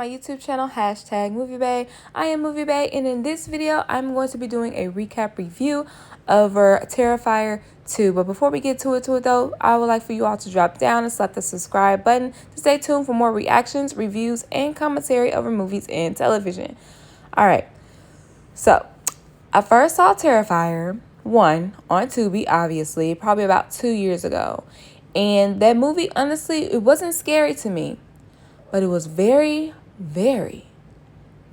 my YouTube channel, #MovieBay. I am MovieBay, and in this video, I'm going to be doing a recap review over Terrifier 2. But before we get to it though, I would like for you all to drop down and slap the subscribe button to stay tuned for more reactions, reviews, and commentary over movies and television. Alright, so I first saw Terrifier 1 on Tubi, obviously, probably about 2 years ago. And that movie, honestly, it wasn't scary to me, but it was very, very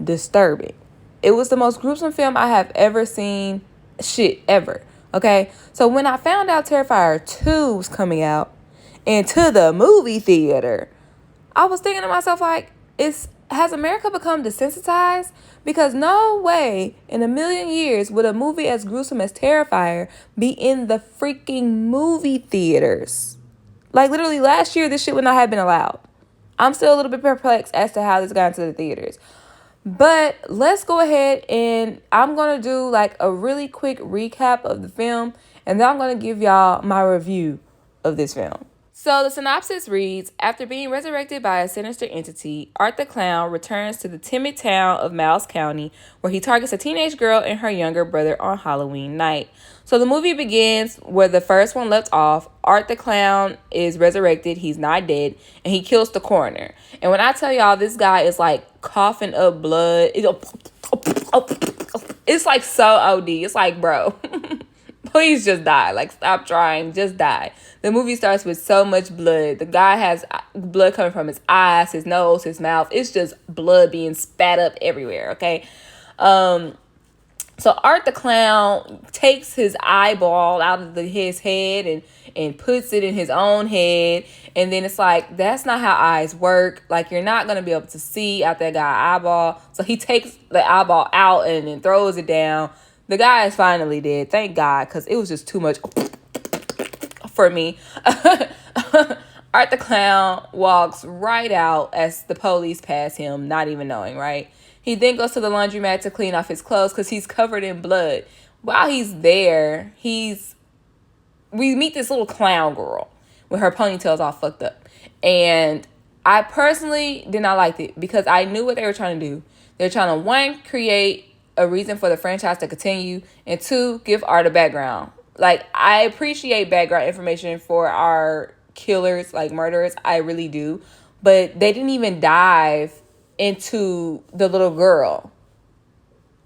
disturbing. It was the most gruesome film I have ever seen, ever. Okay? So when I found out Terrifier 2 was coming out into the movie theater, I was thinking to myself, like, has America become desensitized? Because no way in a million years would a movie as gruesome as Terrifier be in the freaking movie theaters. Like, literally last year, this shit would not have been allowed. I'm still a little bit perplexed as to how this got into the theaters. But let's go ahead and I'm going to do like a really quick recap of the film. And then I'm going to give y'all my review of this film. So the synopsis reads, after being resurrected by a sinister entity, Art the Clown returns to the timid town of Miles County, where he targets a teenage girl and her younger brother on Halloween night. So the movie begins where the first one left off. Art the Clown is resurrected. He's not dead. And he kills the coroner. And when I tell y'all, this guy is like coughing up blood. It's like so OD. It's like, bro, please just die. Like, stop trying. Just die. The movie starts with so much blood. The guy has blood coming from his eyes, his nose, his mouth. It's just blood being spat up everywhere, okay? So Art the Clown takes his eyeball out of his head and puts it in his own head. And then it's like, that's not how eyes work. Like, you're not going to be able to see out that guy's eyeball. So he takes the eyeball out and then throws it down. The guy is finally dead. Thank God, because it was just too much for me. Art the Clown walks right out as the police pass him, not even knowing, right? He then goes to the laundromat to clean off his clothes because he's covered in blood. While he's there, we meet this little clown girl with her ponytails all fucked up. And I personally did not like it because I knew what they were trying to do. They're trying to, one, create a reason for the franchise to continue, and two, give Art a background. Like, I appreciate background information for our killers, like murderers. I really do. But they didn't even dive into the little girl.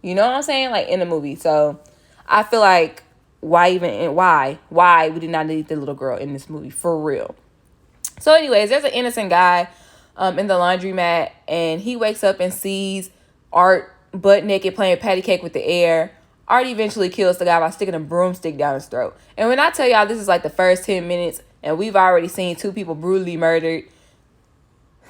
You know what I'm saying? Like, in the movie. So I feel like why we did not need the little girl in this movie, for real. So anyways, there's an innocent guy in the laundromat, and he wakes up and sees Art butt naked playing patty cake with the air. Art eventually kills the guy by sticking a broomstick down his throat. And when I tell y'all this is like the first 10 minutes and we've already seen 2 people brutally murdered,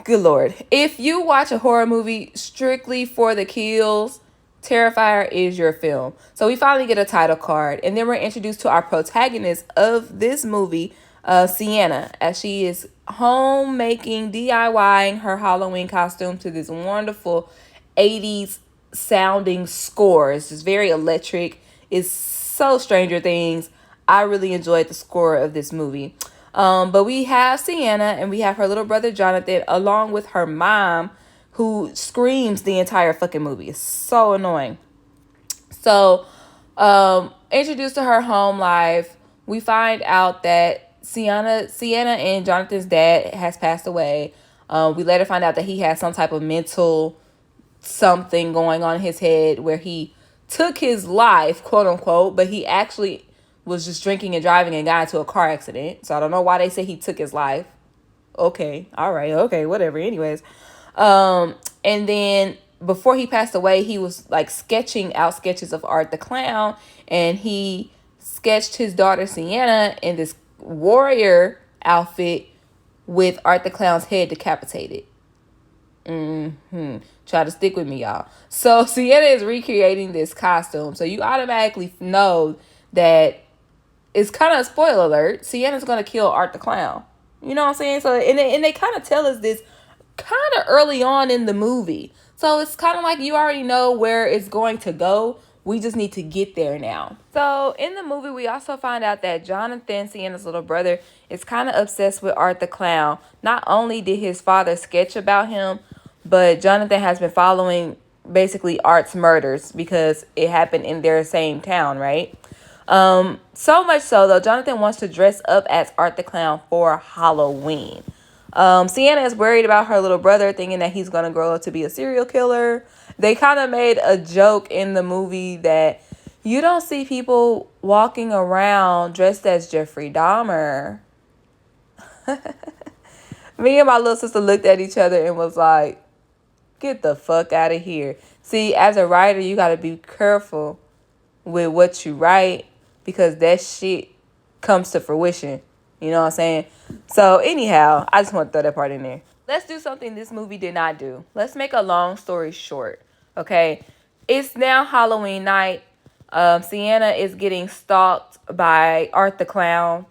good Lord. If you watch a horror movie strictly for the kills, Terrifier is your film. So we finally get a title card, and then we're introduced to our protagonist of this movie, Sienna, as she is homemaking, DIYing her Halloween costume to this wonderful 80s sounding score. It's just very electric. It's so Stranger Things. I really enjoyed the score of this movie. But we have Sienna and we have her little brother Jonathan along with her mom, who screams the entire fucking movie. It's so annoying. So introduced to her home life, we find out that Sienna and Jonathan's dad has passed away. We later find out that he has some type of mental something going on in his head where he took his life, quote unquote, but he actually was just drinking and driving and got into a car accident. So I don't know why they say he took his life. Okay, all right, okay, whatever. Anyways, and then before he passed away, he was like sketching out sketches of Art the Clown, and he sketched his daughter Sienna in this warrior outfit with Art the Clown's head decapitated. Try to stick with me, y'all. So Sienna is recreating this costume. So you automatically know that it's kind of a spoiler alert. Sienna's going to kill Art the Clown. You know what I'm saying? So, and they kind of tell us this kind of early on in the movie. So it's kind of like you already know where it's going to go. We just need to get there now. So in the movie, we also find out that Jonathan, Sienna's little brother, is kind of obsessed with Art the Clown. Not only did his father sketch about him, but Jonathan has been following basically Art's murders because it happened in their same town, right? So much so though, Jonathan wants to dress up as Art the Clown for Halloween. Sienna is worried about her little brother, thinking that he's gonna grow up to be a serial killer. They kind of made a joke in the movie that you don't see people walking around dressed as Jeffrey Dahmer. Me and my little sister looked at each other and was like, get the fuck out of here. See, as a writer, you got to be careful with what you write because that shit comes to fruition. You know what I'm saying? So anyhow, I just want to throw that part in there. Let's do something this movie did not do. Let's make a long story short. Okay? It's now Halloween night. Sienna is getting stalked by Art the Clown.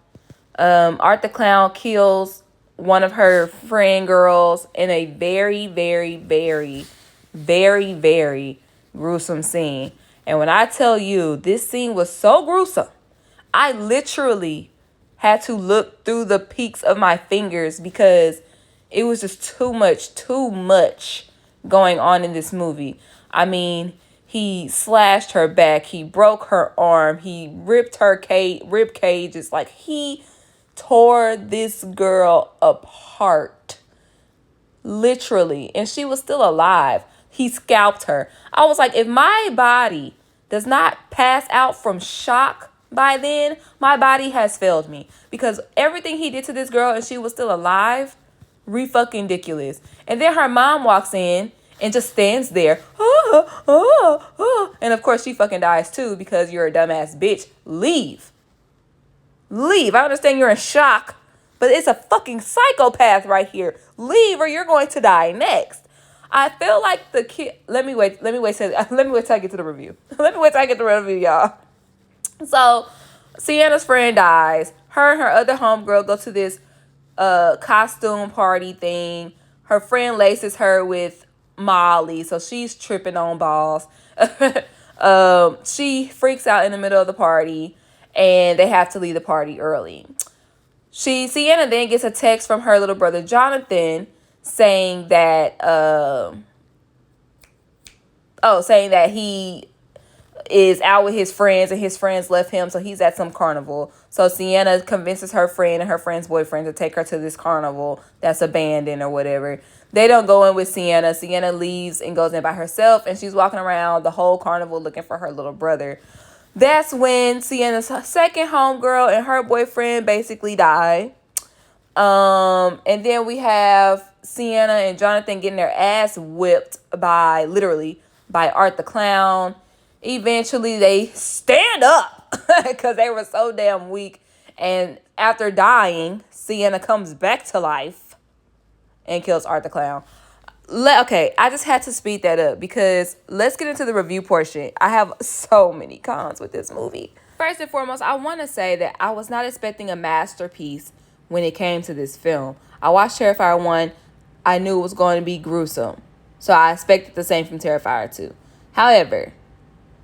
Art the Clown kills one of her friend girls in a very, very, very, very, very gruesome scene. And when I tell you, this scene was so gruesome, I literally had to look through the peaks of my fingers because it was just too much going on in this movie. I mean, he slashed her back, he broke her arm, he ripped her rib cages, like he tore this girl apart. Literally. And she was still alive. He scalped her. I was like, if my body does not pass out from shock by then, my body has failed me. Because everything he did to this girl and she was still alive, re-fucking ridiculous. And then her mom walks in and just stands there. And of course she fucking dies too because you're a dumbass bitch. Leave. I understand you're in shock, but it's a fucking psychopath right here. Leave or you're going to die next. I feel like the kid. Let me wait till I get to the review. Let me wait till I get to the review, y'all. So, Sienna's friend dies. Her and her other homegirl go to this costume party thing. Her friend laces her with Molly, so she's tripping on balls. She freaks out in the middle of the party, and they have to leave the party early. Sienna then gets a text from her little brother Jonathan saying that he is out with his friends and his friends left him, so he's at some carnival. So Sienna convinces her friend and her friend's boyfriend to take her to this carnival that's abandoned or whatever. They don't go in with Sienna. Sienna leaves and goes in by herself, and she's walking around the whole carnival looking for her little brother. That's when Sienna's second homegirl and her boyfriend basically die. And then we have Sienna and Jonathan getting their ass whipped by Art the Clown. Eventually they stand up because they were so damn weak. And after dying, Sienna comes back to life and kills Art the Clown. Okay, I just had to speed that up because let's get into the review portion. I have so many cons with this movie. First and foremost, I want to say that I was not expecting a masterpiece when it came to this film. I watched Terrifier 1. I knew it was going to be gruesome. So I expected the same from Terrifier 2. However,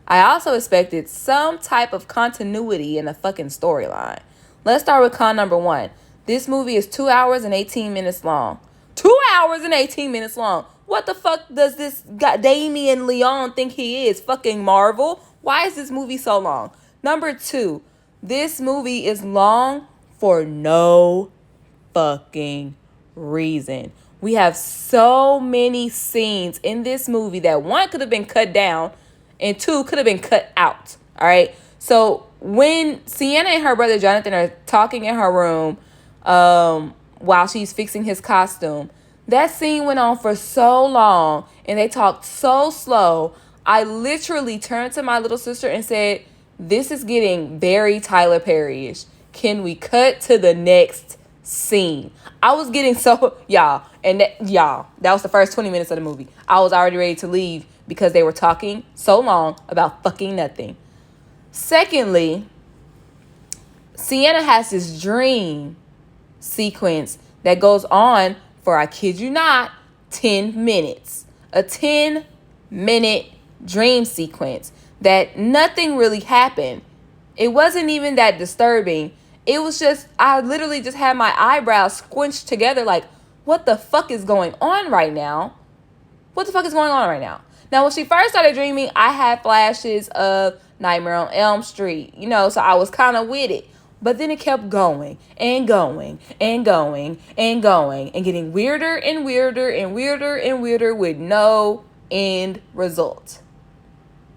I also expected some type of continuity in the fucking storyline. Let's start with con number 1. This movie is 2 hours and 18 minutes long. 2 hours and 18 minutes long. What the fuck does this Damien Leone think he is? Fucking Marvel? Why is this movie so long? Number 2, this movie is long for no fucking reason. We have so many scenes in this movie that 1 could have been cut down and 2 could have been cut out. All right. So when Sienna and her brother Jonathan are talking in her room, while she's fixing his costume, that scene went on for so long and they talked so slow. I literally turned to my little sister and said, this is getting very Tyler Perry-ish. Can we cut to the next scene? I was getting so, that was the first 20 minutes of the movie. I was already ready to leave because they were talking so long about fucking nothing. Secondly, Sienna has this dream sequence that goes on for, I kid you not, 10 minutes. A 10-minute dream sequence that nothing really happened. It wasn't even that disturbing. It was just, I literally just had my eyebrows squinched together like, what the fuck is going on right now? What the fuck is going on right now? Now, when she first started dreaming, I had flashes of Nightmare on Elm Street, so I was kind of with it. But then it kept going and going and going and going and getting weirder and weirder and weirder and weirder with no end result.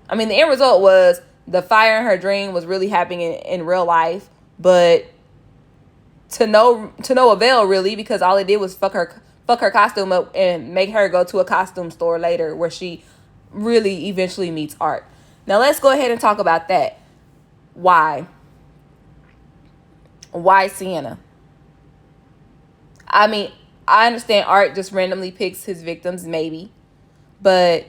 I mean, the end result was the fire in her dream was really happening in real life, but to no avail, really, because all it did was fuck her costume up and make her go to a costume store later where she really eventually meets Art. Now let's go ahead and talk about that. Why Sienna? I mean, I understand Art just randomly picks his victims, maybe, but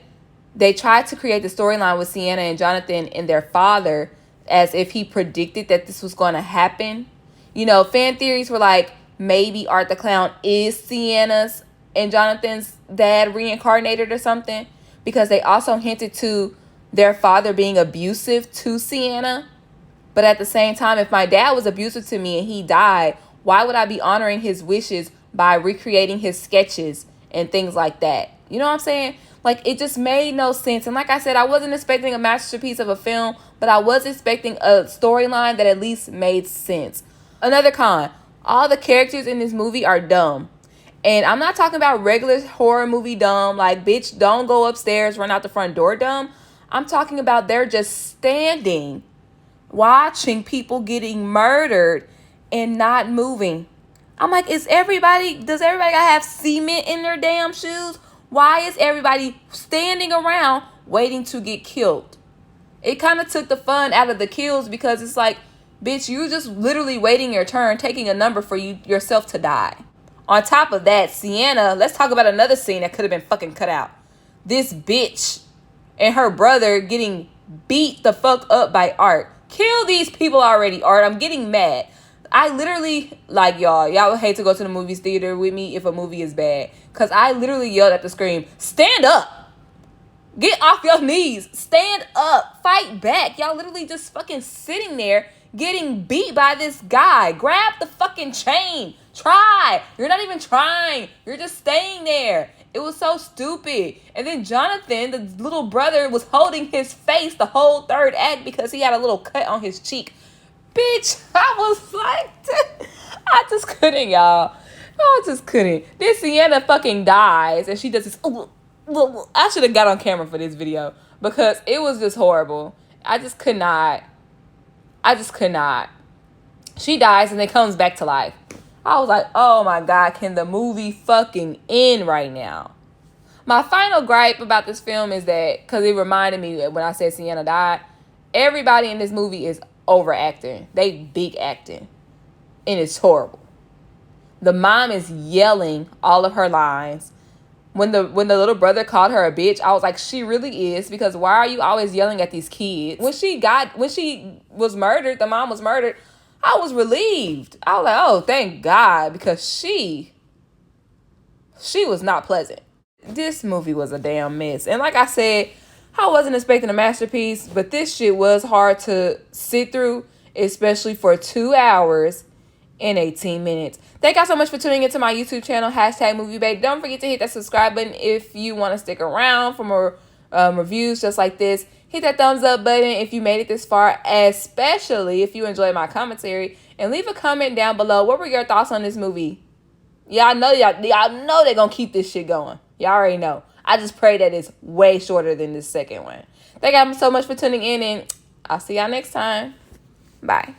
they tried to create the storyline with Sienna and Jonathan and their father as if he predicted that this was going to happen. Fan theories were like, maybe Art the Clown is Sienna's and Jonathan's dad reincarnated or something, because they also hinted to their father being abusive to Sienna. But at the same time, if my dad was abusive to me and he died, why would I be honoring his wishes by recreating his sketches and things like that? You know what I'm saying? Like, it just made no sense. And like I said, I wasn't expecting a masterpiece of a film, but I was expecting a storyline that at least made sense. Another con, all the characters in this movie are dumb. And I'm not talking about regular horror movie dumb, like, bitch, don't go upstairs, run out the front door dumb. I'm talking about they're just standing, watching people getting murdered and not moving. I'm like, does everybody gotta have cement in their damn shoes? Why is everybody standing around waiting to get killed? It kind of took the fun out of the kills, because it's like, bitch, you just literally waiting your turn, taking a number for yourself to die. On top of that, Sienna, let's talk about another scene that could have been fucking cut out. This bitch and her brother getting beat the fuck up by Art. Kill these people already, Art. I'm getting mad. I literally, like, y'all would hate to go to the movies theater with me if a movie is bad, because I literally yelled at the screen, stand up. Get off your knees. Stand up. Fight back. Y'all literally just fucking sitting there getting beat by this guy. Grab the fucking chain. Try. You're not even trying. You're just staying there. It was so stupid. And then Jonathan, the little brother, was holding his face the whole third act because he had a little cut on his cheek. Bitch, I was like, I just couldn't, y'all. I just couldn't. Then Sienna fucking dies and she does this. I should have got on camera for this video because it was just horrible. I just could not. She dies and then comes back to life. I was like, oh my God, can the movie fucking end right now? My final gripe about this film is that, because it reminded me that when I said Sienna died, everybody in this movie is overacting. They big acting. And it's horrible. The mom is yelling all of her lines. When the little brother called her a bitch, I was like, she really is, because why are you always yelling at these kids? When she was murdered, the mom was murdered, I was relieved. I was like, oh, thank God, because she was not pleasant. This movie was a damn mess. And like I said, I wasn't expecting a masterpiece, but this shit was hard to sit through, especially for 2 hours and 18 minutes. Thank y'all so much for tuning into my YouTube channel, #MovieBabe. Don't forget to hit that subscribe button if you want to stick around for more reviews just like this. Hit that thumbs up button if you made it this far, especially if you enjoyed my commentary. And leave a comment down below. What were your thoughts on this movie? Y'all know they're going to keep this shit going. Y'all already know. I just pray that it's way shorter than this second one. Thank y'all so much for tuning in, and I'll see y'all next time. Bye.